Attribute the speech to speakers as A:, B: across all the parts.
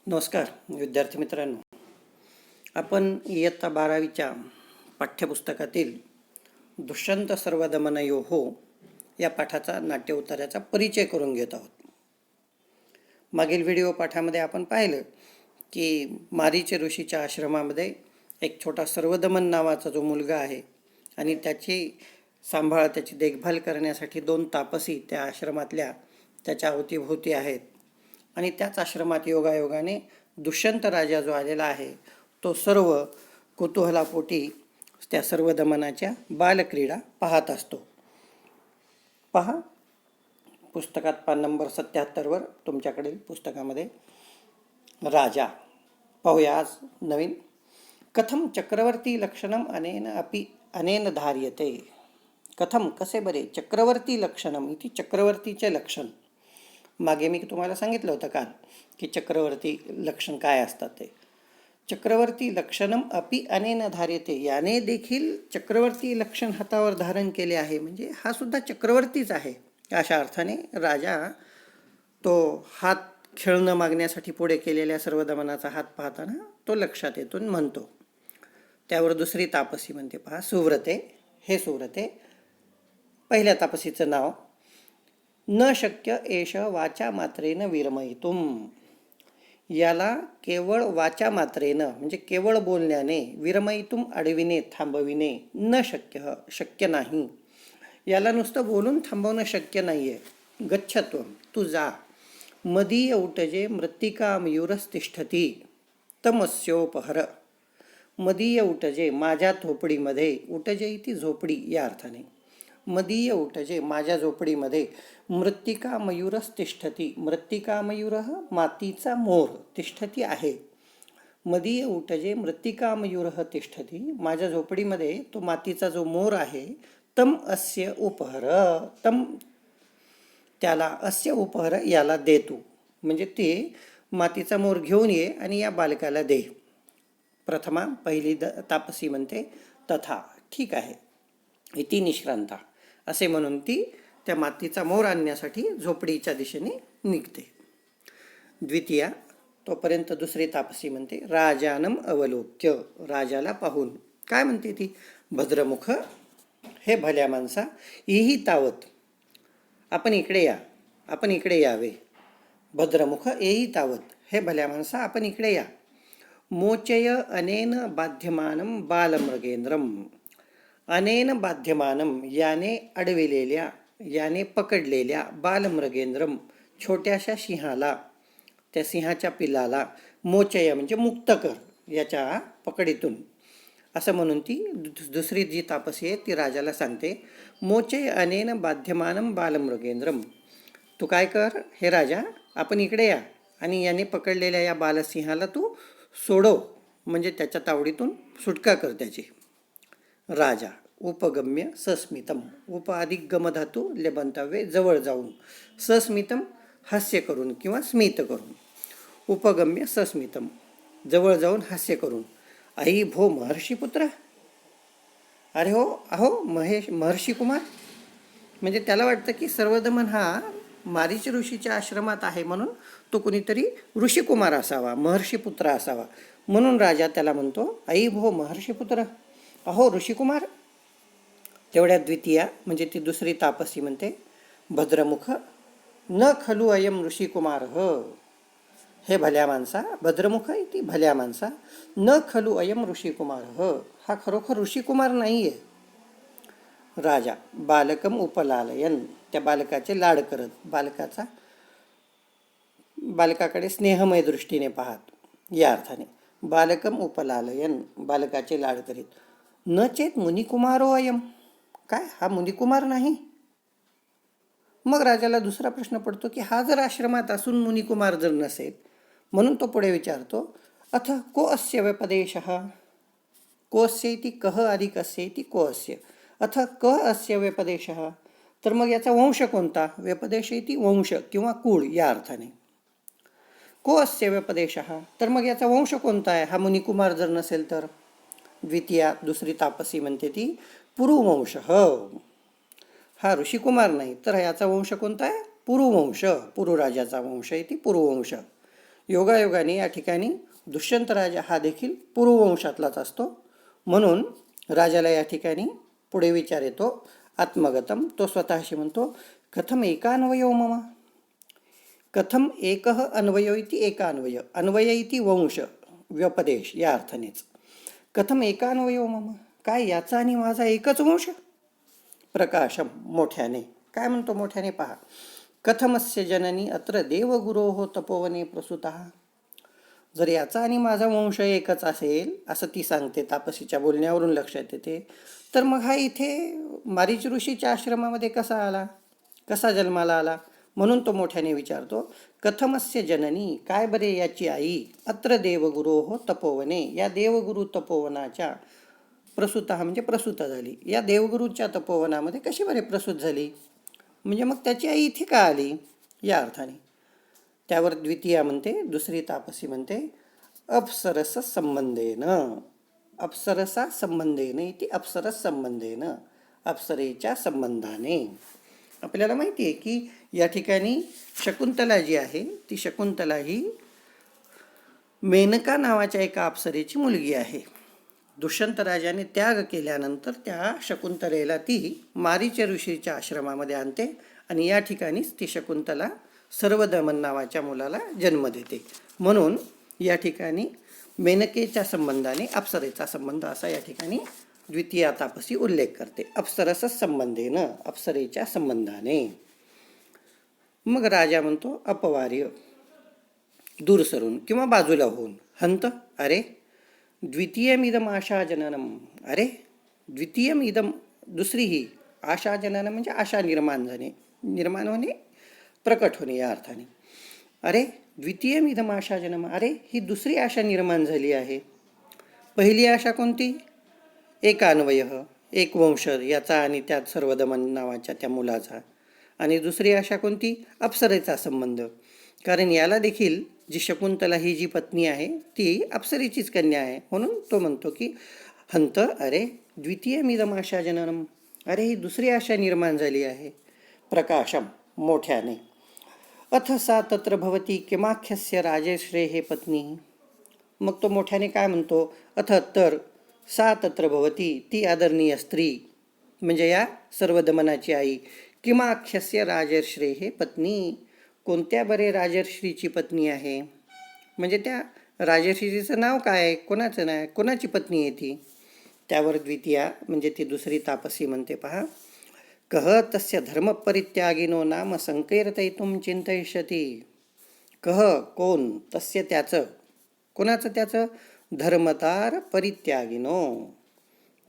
A: नमस्कार विद्यार्थी मित्रांनो, आपण इयत्ता 12वीच्या पाठ्यपुस्तकातील दुष्यंत सर्वदमनयोः या पाठाचा नाट्योत्तराचा परिचय करून घेत आहोत. मागील व्हिडिओ पाठामध्ये आपण पाहिलं की मारीच ऋषीच्या आश्रमामध्ये एक छोटा सर्वदमन नावाचा जो मुलगा आहे आणि त्याची देखभाल करण्यासाठी 2 तापसी त्या आश्रमातल्या त्याच्या अवतीभोवती आहेत. आणि त्याच आश्रमात योगायोगाने दुष्यंत राजा जो आलेला आहे तो सर्व कुतूहलापोटी त्या सर्वदमनाच्या बालक्रीडा पाहत असतो. पहा पुस्तकात पान नंबर 77वर तुमच्याकडील पुस्तकामध्ये राजा पाहूया. आज नवीन कथम चक्रवर्ती लक्षणम अनेन धार्यते. कथम कसे बरे, चक्रवर्ती लक्षणम इथे चक्रवर्तीचे लक्षण. मागे मी तुम्हाला सांगितलं होतं काल की चक्रवर्ती लक्षण काय असतात ते. चक्रवर्ती लक्षणम अपि अनेन धार्यते, याने देखील चक्रवर्ती लक्षण हातावर धारण केले आहे, म्हणजे हा सुद्धा चक्रवर्तीच आहे. अशा अर्थाने राजा तो हात खेळणं मागण्यासाठी पुढे केलेल्या सर्वदमनाचा हात पाहताना तो लक्षात येतून म्हणतो. त्यावर दुसरी तापसी म्हणते, पहा सुव्रते, हे सुव्रते. पहिल्या तापसीचं नाव न शक्य एष वाचा मात्रेन विरमयितुम. याला केवळ वाचा मात्रेनं म्हणजे केवळ बोलण्याने विरमयितुम अडविणे थांबविणे न शक्य, शक्य नाही. याला नुसतं बोलून थांबवणं शक्य नाही आहे. गच्छत्वम तू जा. मदीय उटजे मृत्तिका मयूरस्तिष्ठती तमस्योपहर. मदीय उटजे माझ्या झोपडीमध्ये, उटजे ती झोपडी या अर्थाने. मदीय उटजे माझ्या झोपडीमध्ये मृत्तिका मयूरस तिष्ठती. मृत्तिका मयूर मातीचा मोर तिष्ठती आहे. मदीय उटजे मृत्तिका मयूर तिष्ठती, माझ्या झोपडीमध्ये तो मातीचा जो मोर आहे. तम अस्य उपहर, तम त्याला, अस्य उपहर याला दे तू, म्हणजे ते मातीचा मोर घेऊन ये आणि या बालकाला दे. प्रथमा पहिली तापसी म्हणते तथा, ठीक आहे. इति निश्रांता, असे म्हणून ती त्या मातीचा मोर आणण्यासाठी झोपडीच्या दिशेने निघते. द्वितीया तोपर्यंत दुसरी तापसी म्हणते राजानम अवलोक्य, राजाला पाहून काय म्हणते ती. भद्रमुख, हे भल्या माणसा, इही तावत, आपण इकडे या, आपण इकडे यावे. भद्रमुख एही तावत, हे भल्या माणसा आपण इकडे या. मोचय अनेन बाध्यमानम बालमृगेंद्रम. अनेन बाध्यमानम याने अडविलेल्या, याने पकडलेल्या, बालमृगेंद्रम छोट्याशा सिंहाला, त्या सिंहाच्या पिलाला. मोचय म्हणजे मुक्त कर याच्या पकडीतून, असं म्हणून ती दुसरी जी तापसी आहे ती राजाला सांगते. मोचय अनेन बाध्यमानम बालमृगेंद्रम, तू काय कर हे राजा, आपण इकडे या आणि याने पकडलेल्या या बालसिंहाला तू सोडव, म्हणजे त्याच्या तावडीतून सुटका कर त्याची. राजा उपगम्य सस्मितम, उप अधिक गम धातू लेबंतव्य जवळ जाऊन, सस्मितम हास्य करून किंवा स्मित करून. उपगम्य सस्मितम जवळ जाऊन हास्य करून. आई भो महर्षी पुत्र, अरे हो, अहो महर्षी कुमार. म्हणजे त्याला वाटतं की सर्वदमन हा मारीच ऋषीच्या आश्रमात आहे म्हणून तो कुणीतरी ऋषिकुमार असावा, महर्षी पुत्र असावा. म्हणून राजा त्याला म्हणतो आई भो महर्षी पुत्र, अहो ऋषिकुमार. तेवढ्या द्वितीया म्हणजे ती दुसरी तापसी म्हणते भद्रमुख न खलू अयम ऋषिकुमार, हे भल्या माणसा. भद्रमुख ती भल्या माणसा. न खलू अयम ऋषिकुमार, हा खरोखर ऋषिकुमार नाही आहे. राजा बालकम उपलालयन, त्या बालकाचे लाड करत, बालकाकडे स्नेहमय दृष्टीने पाहत या अर्थाने. बालकम उपलालयन, बालकाचे लाड करीत. न चेत मुनिकुमारो अयम, काय हा मुनिकुमार नाही. मग राजाला दुसरा प्रश्न पडतो की हा जर आश्रमात असून मुनिकुमार जर नसेल, म्हणून तो पुढे विचारतो अथ को अस्य व्यपदेशः. को अस्य इति कह अधिक अस्य इति को अस्य. अथ क अस्य व्यपदेशः, तर मग याचा वंश कोणता. व्यपदेश इति वंश किंवा कुळ या अर्थाने. को अस्य व्यपदेशः, तर मग याचा वंश कोणता आहे हा मुनिकुमार जर नसेल तर. द्वितीया दुसरी तापसी म्हणते ती पुरुवंश, हा ऋषिकुमार नाही तर याचा वंश कोणता आहे. पुरुवंश, पुरुराजाचा वंश आहे ती पुरुवंश. योगायोगाने या ठिकाणी दुष्यंत राजा हा देखील पूर्ववंशातलाच असतो. म्हणून राजाला या ठिकाणी पुढे विचार येतो आत्मगतम. तो स्वतःशी म्हणतो कथम एकान्वयो मम. कथम एकः अन्वयो इति एकान्वय, अन्वय इति वंश व्यपदेश या अर्थानेच. कथम एकान्वयो मम, काय याचा आणि माझा एकच वंश. प्रकाशम, मोठ्याने. काय म्हणतो मोठ्याने पहा. कथमस्य जननी अत्र देवगुरोः तपोवने प्रसूतः. जर याचा आणि माझा वंश एकच असेल असं ती सांगते, तापसीच्या बोलण्यावरून लक्षात येते, तर मग हा इथे मारीच ऋषीच्या आश्रमामध्ये कसा आला, कसा जन्माला आला. म्हणून तो मोठ्याने विचारतो कथमस्य जननी, काय बरे याची आई, अत्र देवगुरोः तपोवने, या देवगुरु तपोवनाच्या प्रसूत म्हणजे प्रसूत झाली, या देवगुरूच्या तपोवनामध्ये कशी बरे प्रसूत झाली, म्हणजे मग त्याची आई इथे का आली या अर्थाने. त्यावर द्वितीया म्हणते, दुसरी तापसी म्हणते अप्सरस संबंधेन, अप्सरसा संबंधेन इति अप्सरस संबंधेन, अप्सरेच्या संबंधाने. आपल्याला माहिती आहे की या ठिकाणी शकुंतला जी आहे ती शकुंतला ही मेनका नावाच्या एका अप्सरेची मुलगी आहे. दुष्यंत राजाने त्याग केल्यानंतर त्या शकुंतलेला ती मारीच ऋषीच्या आश्रमामध्ये आणते आणि या ठिकाणीच ती शकुंतला सर्वदमन नावाच्या मुलाला जन्म देते. म्हणून या ठिकाणी मेनकेच्या संबंधाने अप्सरेचा संबंध असा या ठिकाणी द्वितीया तापसी उल्लेख करते. अप्सरस संबंधेन, अप्सरेच्या संबंधाने. मग राजा म्हणतो अपवार्य, दूर सरून किंवा बाजूला होऊन. हंत, अरे द्वितीयमिदम आशाजननम, अरे द्वितीयमिदम, दुसरी ही आशाजनन म्हणजे आशा निर्माण झाणे, निर्माण होणे, प्रकट होणे या अर्थाने. अरे द्वितीयमिदम आशाजनम, अरे ही दुसरी आशा निर्माण झाली आहे. पहिली आशा कोणती, एकान्वय, एक वंश याचा आणि त्यात सर्वदमन नावाच्या त्या मुलाचा. आणि दुसरी आशा कोणती, अप्सरेचा संबंध. कारण याला देखील जी शकुंतला ही जी पत्नी आहे ती अप्सरेचीच कन्या आहे. म्हणून तो म्हणतो की हंत, अरे द्वितीयमिदम आशा जननम, अरे ही दुसरी आशा निर्माण झाली आहे. प्रकाशम, मोठ्याने. अथ सा तत्र भवती किमाख्यस्य राजश्रेः पत्नी. मग तो मोठ्याने काय म्हणतो, अथ तर सा तत्र भवती, ती आदरणीय स्त्री म्हणजे या सर्वदमनाची आई, किमाख्यस्य राजश्रेः पत्नी, कोणत्या बरे राजर्षीची पत्नी आहे, म्हणजे त्या राजर्षीचं नाव काय आहे, कोणाचं नाही, कोणाची पत्नी आहे ती. त्यावर द्वितीया म्हणजे ती दुसरी तापसी म्हणते पहा, कह तस्य धर्मपरित्यागिनो नाम संकीर्तयितुं चिंतयिष्यति. कह, कोण, तस्य त्याचं, कोणाचं त्याचं, धर्मदार परित्यागिनो,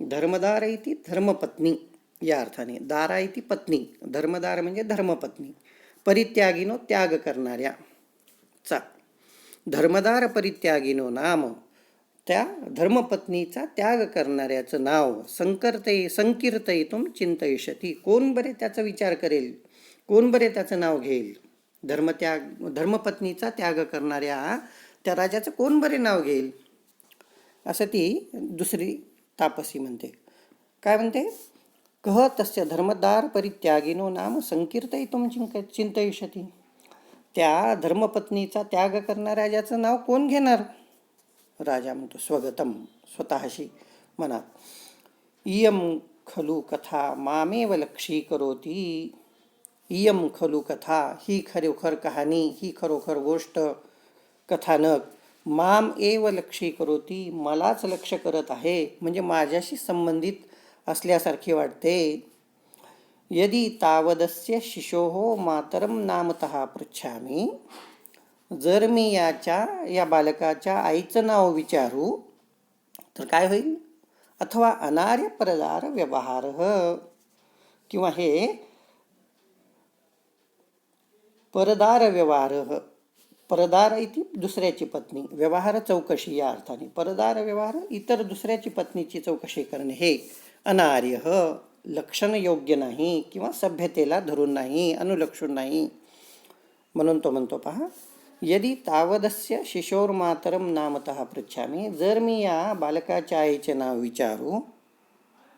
A: धर्मदार इति धर्मपत्नी या अर्थाने, दारा इति पत्नी, धर्मदार म्हणजे धर्मपत्नी, परित्यागिनो त्याग करणाऱ्या चा, धर्मदार परित्यागिनो नाम, त्या धर्मपत्नीचा त्याग करणाऱ्याचं नाव, संकीर्तयितुं चिंतयिष्यति, कोण बरे त्याचा विचार करेल, कोण बरे त्याचं नाव घेईल. धर्मपत्नीचा त्याग करणाऱ्या त्या राजाचं कोण बरे नाव घेईल असं ती दुसरी तापसी म्हणते. काय म्हणते, कह तस्य धर्मदार परित्यागिनो नाम संकीर्तयितुं चिंतयिष्यति, त्या धर्मपत्नीचा त्याग करणाऱ्या राजाचं नाव कोण घेणार. राजा म्हणतो स्वगतम, स्वतःशी मनात, इयम खलु कथा मामेव लक्षीकरोति. इयम खलु कथा, ही खरोखर कहाणी, ही खरोखर गोष्ट, कथानक, माम एव लक्षीकरोति, मलाच लक्ष करत आहे, म्हणजे माझ्याशी संबंधित असल्यासारखे वाटते. यदि तावदस्य शिशोः मातरं नामतः पृच्छामि, जर मी या बालकाच्या आईचं नाव विचारू तर काय होईल. अथवा अनार्य परदार व्यवहार, किंवा हे परदार व्यवहार, परदार इति दुसऱ्याची पत्नी, व्यवहार चौकशी या अर्थाने, परदार व्यवहार इतर दुसऱ्याची पत्नीची चौकशी करणे हे अनार्य, लक्षण योग्य नाही किंवा सभ्यतेला धरून नाही, अनुलक्षून नाही. म्हणून तो म्हणतो पहा, यदि तावदस्य शिशोर्मातरम नामतः पृच्छामि, जर मी या बालकाच्या आईचे नाव विचारू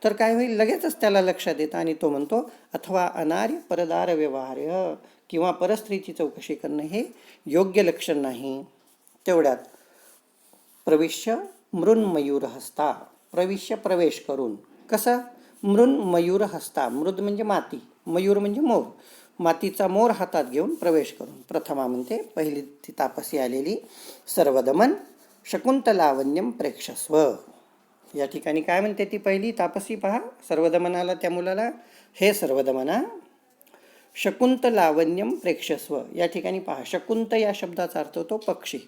A: तर काय होईल, लगेचच त्याला लक्षात येतं. आणि तो म्हणतो अथवा अनार्य परदार व्यवहार, किंवा परस्त्रीची चौकशी करणं हे योग्य लक्षण नाही. तेवढ्यात प्रविश्य मृन्मयूर हस्ता, प्रविश्य प्रवेश करून. कसं? मृन्मयूर हस्ता, मृद म्हणजे माती, मयूर म्हणजे मोर, मातीचा मोर हातात घेऊन प्रवेश करून. प्रथमा म्हणते, पहिली ती तापसी आलेली, सर्वदमन शकुंतलावन्यम प्रेक्षस्व. या ठिकाणी काय म्हणते ती पहिली तापसी? पहा, सर्वदमनाला, त्या मुलाला, हे सर्वदमना शकुंतलावन्यम प्रेक्षस्व. या ठिकाणी पहा, शकुंत या शब्दाचा अर्थ होतो पक्षी,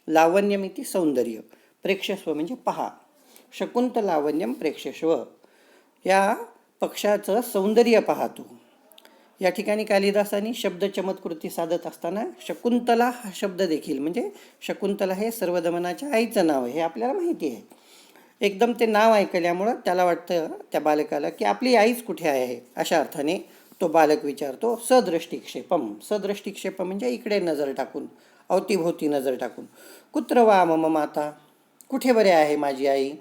A: लावण्यम इति सौंदर्य, प्रेक्षस्व म्हणजे पहा. शकुंतलावन्यम प्रेक्षस्व, या पक्षाचं सौंदर्य पाहतो. या ठिकाणी कालिदासांनी शब्द चमत्कृती साधत असताना शकुंतला हा शब्द देखील, म्हणजे शकुंतला हे सर्वदमनाच्या आईचं नाव आहे, हे आपल्याला माहिती आहे. एकदम ते नाव ऐकल्यामुळं त्याला वाटतं, त्या बालकाला, की आपली आईच कुठे आहे. अशा अर्थाने तो बालक विचारतो, सदृष्टिक्षेपम. सदृष्टिक्षेप म्हणजे इकडे नजर टाकून, अवतीभोवती नजर टाकून. कुत्र वा मम माता, कुठे बरे आहे माझी आई.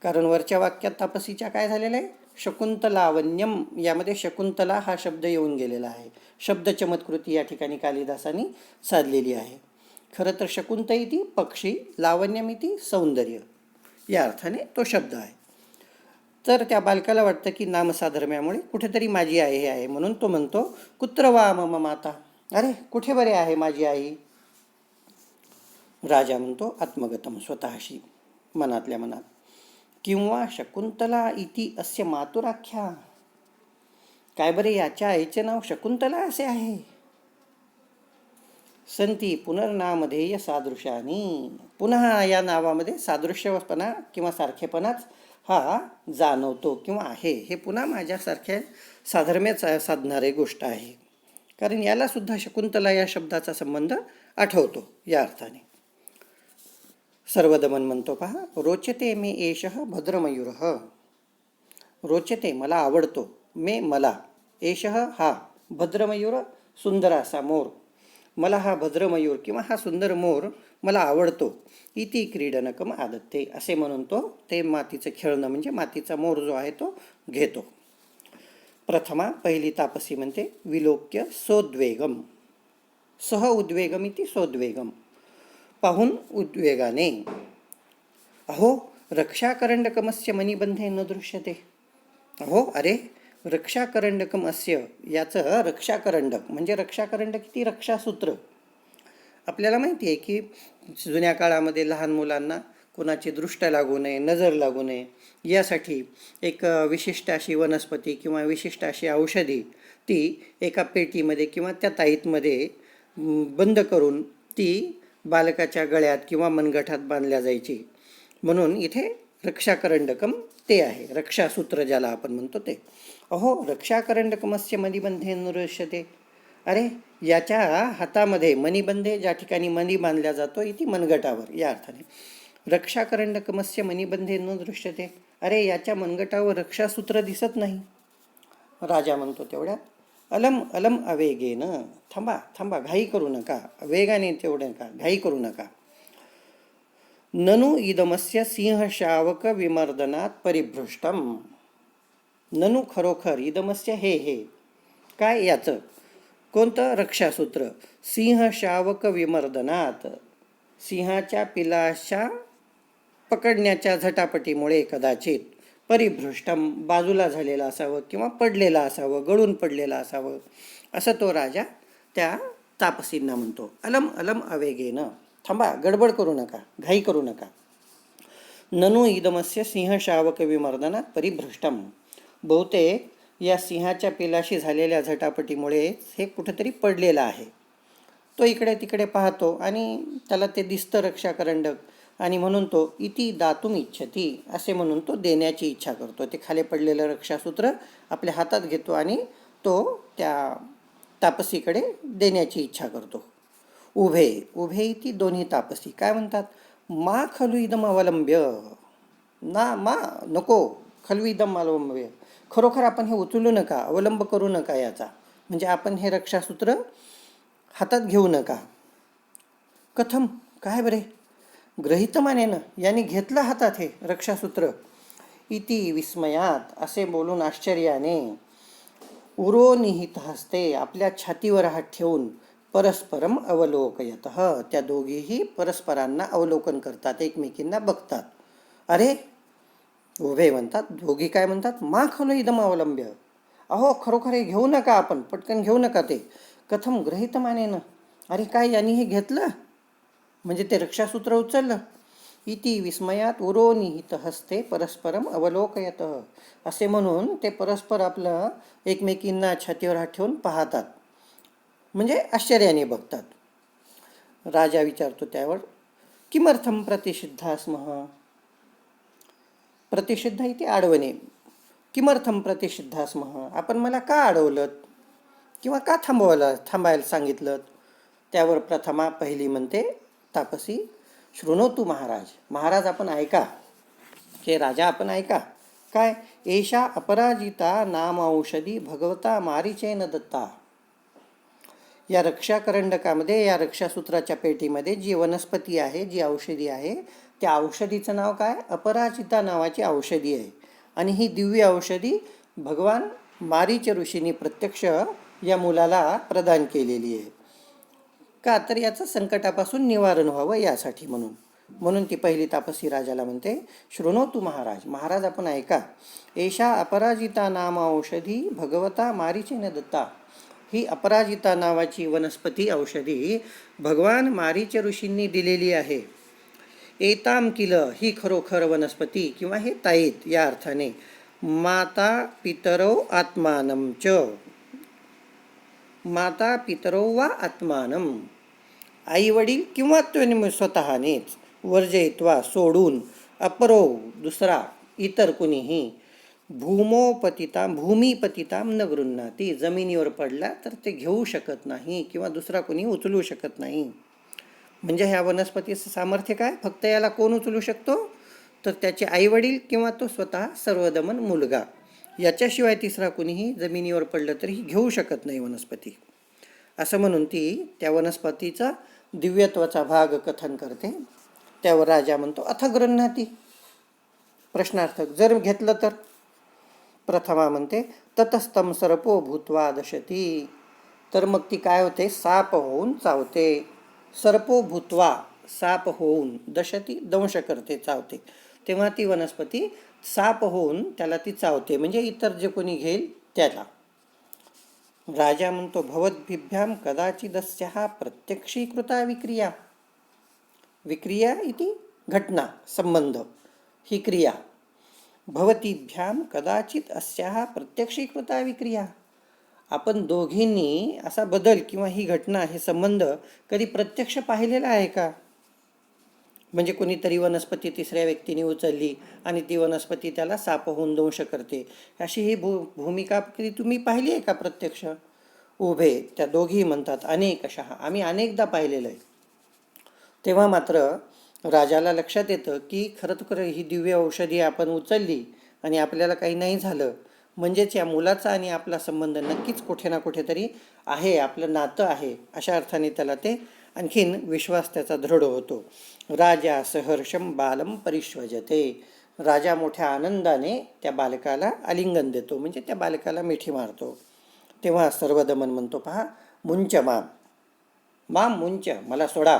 A: कारण वरच्या वाक्यात तापसीच्या काय झालेलं आहे? शकुंतलावन्यम, यामध्ये शकुंतला हा शब्द येऊन गेलेला आहे. शब्द चमत्कृती या ठिकाणी कालिदासांनी साधलेली आहे. खरं तर शकुंत इति पक्षी, लावण्यम इति सौंदर्य, या अर्थाने तो शब्द आहे. तर त्या बालकाला वाटतं की नामसाधर्म्यामुळे कुठेतरी माझी आई हे आहे, म्हणून तो म्हणतो, कुत्र वा मम माता, अरे कुठे बरे आहे माझी आई. राजा म्हणतो, आत्मगतम, स्वतःशी, मनातल्या मनात, किंवा शकुंतला इति अस्य मातुराख्या, काय बरे याच्या आईचे नाव शकुंतला असे आहे. संती पुनर्नामधेय सादृशानी, पुन्हा या नावामध्ये सादृश्यपणा किंवा सारखेपणाच हा जाणवतो किंवा आहे. हे पुन्हा माझ्यासारख्या साधर्म्याच साधणारी गोष्ट आहे, कारण याला सुद्धा शकुंतला या शब्दाचा संबंध आठवतो. या अर्थाने सर्वदमन म्हणतो, पहा, रोचते मे एषः भद्रमयूरः, रोचते मला आवडतो, मे मला, एषः हा, भद्रमयूर सुंदर असा मोर, मला हा भद्रमयूर किंवा हा सुंदर मोर मला आवडतो. इति क्रीडनकम आदत्ते, असे म्हणून तो ते मातीचं खेळणं म्हणजे मातीचा मोर जो आहे तो घेतो. प्रथमा पहिली तापसी म्हणते, विलोक्य सोद्वेगम, सह उद्वेगम इति सोद्वेगम, पाहून उद्वेगाने. अहो रक्षाकरंडकमस्य मणिबंधे न दृश्यते. अहो अरे, रक्षाकरंडकम अस्य, याचं रक्षाकरंडक म्हणजे रक्षाकरंडक किती, रक्षासूत्र. आपल्याला माहिती आहे की जुन्या काळामध्ये लहान मुलांना कोणाची दृष्ट लागू नये, नजर लागू नये, यासाठी एक विशिष्ट अशी वनस्पती किंवा विशिष्ट अशी औषधी ती एका पेटीमध्ये किंवा त्या ताईतमध्ये बंद करून ती बालकाच्या गळ्यात किंवा मनगटात बांधल्या जायची. म्हणून इथे रक्षाकरंडकम ते आहे, रक्षासूत्र ज्याला आपण म्हणतो ते. अहो रक्षाकरंडकमस्य मणिबंधे नृश्यते, अरे याच्या हातामध्ये मणिबंधे, ज्या ठिकाणी मणी बांधल्या जातो इथे मनगटावर, या अर्थाने रक्षाकरंडकमस्य मणिबंधे न दृश्यते, अरे याच्या मनगटावर रक्षासूत्र दिसत नाही. राजा म्हणतो तेवढ्या, अलम अलम अवेगेन, थांबा थांबा, घाई करू नका, वेगाने तेवढे नका, घाई करू नका. ननु इदमस्य सिंह शावक विमर्दनात परिभ्रष्टम, ननु खरोखर, इदमस्य हे काय, याचं कोणतं, रक्षासूत्र, सिंह शावक विमर्दनात, सिंहाच्या पिलाच्या पकडण्याच्या झटापटीमुळे कदाचित, परिभ्रष्टम बाजूला झालेला असावं किंवा पडलेला असावं, गळून पडलेला असावं, असं तो राजा त्या तापसींना म्हणतो. अलम अलम अवेगेन, थांबा, गडबड करू नका, घाई करू नका. ननु इदमस्य सिंह शावक विमर्दनात परिभ्रष्टम, बहुतेक या सिंहाच्या पिलाशी झालेल्या झटापटीमुळे हे कुठेतरी पडलेलं आहे. तो इकडे तिकडे पाहतो आणि त्याला ते दिसतं रक्षाकरंडक, आणि म्हणून तो इति दातुम इच्छती, असे म्हणून तो देण्याची इच्छा करतो. ते खाली पडलेलं रक्षासूत्र आपल्या हातात घेतो आणि तो त्या तापसीकडे देण्याची इच्छा करतो. उभे, उभे इति दोन्ही तापसी काय म्हणतात, मा खलु इदम अवलंब्य, ना मा नको, खलु इदम अवलंब्य, खरोखर आपण हे उचलू नका, अवलंब करू नका याचा, म्हणजे आपण हे रक्षासूत्र हातात घेऊ नका. कथम, काय बरे, गृहीतमानेनं, याने घेतलं हातात हे रक्षासूत्र, इति विस्मयात, असे बोलून आश्चर्याने, उरो निहित हस्ते, आपल्या छातीवर हात ठेवून, परस्परम अवलोकयतः, त्या दोघीही परस्परांना अवलोकन करतात, एकमेकींना बघतात. अरे, उभे म्हणतात, दोघी काय म्हणतात, मा खलु इदम अवलंब्य, अहो खरोखर हे घेऊ नका, आपण पटकन घेऊ नका ते. कथम गृहीत मानेन, अरे काय यांनी हे घेतलं, म्हणजे ते रक्षासूत्र उचललं. इति विस्मयात उरोनिहित हस्ते परस्परम अवलोकयत, असे म्हणून ते परस्पर आपलं एकमेकींना छातीवर हात ठेवून पाहतात, म्हणजे आश्चर्याने बघतात. राजा विचारतो त्यावर, किमर्थम प्रतिषिद्धा स्मः, प्रतिषिद्ध इथे आडवणे, किमर्थम प्रतिषिद्धा स्मः, आपण मला का अडवलं किंवा का थांबायला सांगितलं. त्यावर प्रथमा पहिली म्हणते तापसी, शृणोतु महाराज, महाराज आपण ऐका, हे राजा आपण ऐका. काय, एषा अपराजिता नाम औषधी भगवता मारीचेन दत्ता. या रक्षाकरंडकामध्ये, या रक्षासूत्राच्या पेटीमध्ये जी वनस्पती आहे, जी औषधी आहे, त्या औषधीचं नाव काय, अपराजिता नावाची औषधी आहे. आणि ही दिव्य औषधी भगवान मारीच ऋषींनी प्रत्यक्ष या मुलाला प्रदान केलेली आहे. का, तर याचं संकटापासून निवारण व्हावं यासाठी. म्हणून ती पहिली तापसी राजाला म्हणते, शृणोतु महाराज, महाराज आपण ऐका. एषा अपराजिता नाम औषधी भगवता मारीचेन दत्ता. ही अपराजिता नावाची वनस्पती औषधी भगवान मारीच ऋषींनी दिलेली आहे. एताम किल, ही खरोखर वनस्पती किंवा हे ताईत या अर्थाने, माता पितरो आत्मानं च, माता पितरो वा आत्मानं, आई वडील किंवा तुम्ही स्वतःनेच, वर्जयित्वा सोडून, अपरो दुसरा, इतर कुणीही, भूमीपतिताम न गृह्णाती, जमिनीवर पडला तर ते घेऊ शकत नाही किंवा दुसरा कोणी उचलू शकत नाही. म्हणजे ह्या वनस्पतीचं सामर्थ्य काय, फक्त याला कोण उचलू शकतो, तर त्याचे आईवडील किंवा तो स्वतः सर्वदमन मुलगा, याच्याशिवाय तिसरा कोणीही जमिनीवर पडलं तरी घेऊ शकत नाही वनस्पती. असं म्हणून ती त्या वनस्पतीचा दिव्यत्वाचा भाग कथन करते. त्यावर राजा म्हणतो, अथ गृह्णाती, प्रश्नार्थक, जर घेतलं तर. प्रथमा म्हणते, ततस्तम सर्पो भूत्वा दशती, तर मग ती काय होते, साप होऊन चावते. सर्पो भूत्वा, साप होऊन, दशती दंश करते, चावते. तेव्हा ती वनस्पती साप होऊन त्याला ती चावते, म्हणजे इतर जे कोणी घेईल त्याला. राजा म्हणतो, भवद्भिभ्याम कदाचिदस्याः प्रत्यक्षीकृता विक्रिया. विक्रिया इति घटना, संबंध, ही क्रिया. भवतीभ्याम कदाचित अस्याः प्रत्यक्षीकृता विक्रिया. आपण दोघींनी असा बदल किंवा ही घटना, हे संबंध कधी प्रत्यक्ष पाहिलेला आहे का. म्हणजे कोणीतरी वनस्पती तिसऱ्या व्यक्तीने उचलली आणि ती वनस्पती त्याला साप होऊन दंश करते, अशी ही भूमिका कधी तुम्ही पाहिली आहे का प्रत्यक्ष. उभे, त्या दोघी म्हणतात, अनेकशः, आम्ही अनेकदा पाहिलेलं आहे. तेव्हा मात्र राजाला लक्षात येतं की खरंतर ही दिव्य औषधी आपण उचलली आणि आपल्याला काही नाही झालं, म्हणजेच या मुलाचा आणि आपला संबंध नक्कीच कुठे ना कुठेतरी आहे, आपलं नातं आहे, अशा अर्थाने त्याला ते आणखीन विश्वास त्याचा दृढ होतो. राजा सहर्षम बालम परिष्वजते. राजा मोठ्या आनंदाने त्या बालकाला आलिंगन देतो, म्हणजे त्या बालकाला मिठी मारतो. तेव्हा सर्वदमन म्हणतो, पहा, मुंच माम मुंच, मला सोडा.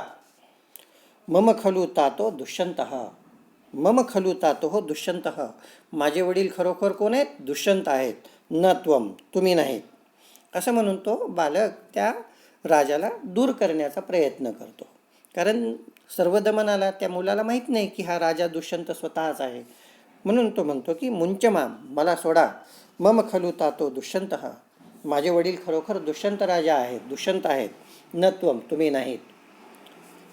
A: मम खलु तातो दुष्यंतः, मम खलु तातो हो दुष्यंतः, माझे वडील खरोखर कोण आहेत, दुष्यंत आहेत, न त्वम, तुम्ही नाहीत. असं म्हणून तो बालक त्या राजाला दूर करण्याचा प्रयत्न करतो. कारण सर्वदमनाला, त्या मुलाला माहीत नाही की हा राजा दुष्यंत स्वतःच आहे. म्हणून तो म्हणतो की मुंच माम, मला सोडा. मम खलु तातो दुष्यंतः, माझे वडील खरोखर दुष्यंत राजा आहेत, दुष्यंत आहेत, न त्वम, तुम्ही नाहीत.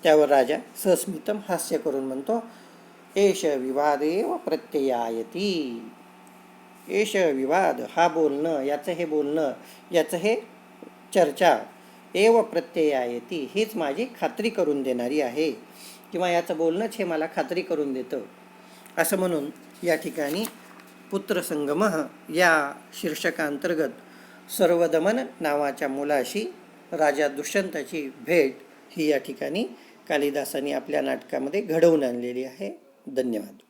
A: त्यावर राजा सस्मितम, हास्य करून म्हणतो, एष विवादेव प्रत्ययायती. एष विवाद, हा बोलणं, याचं हे बोलणं, याचं हे चर्चा, एव प्रत्ययायती, हीच माझी खात्री करून देणारी आहे, किंवा याचं बोलणंच हे मला खात्री करून देतं. असं म्हणून या ठिकाणी पुत्रसंगमः या शीर्षकांतर्गत सर्वदमन नावाच्या मुलाशी राजा दुष्यंताची भेट ही या ठिकाणी कालिदासांनी आपल्या नाटकामध्ये घडवून आणलेली आहे. धन्यवाद.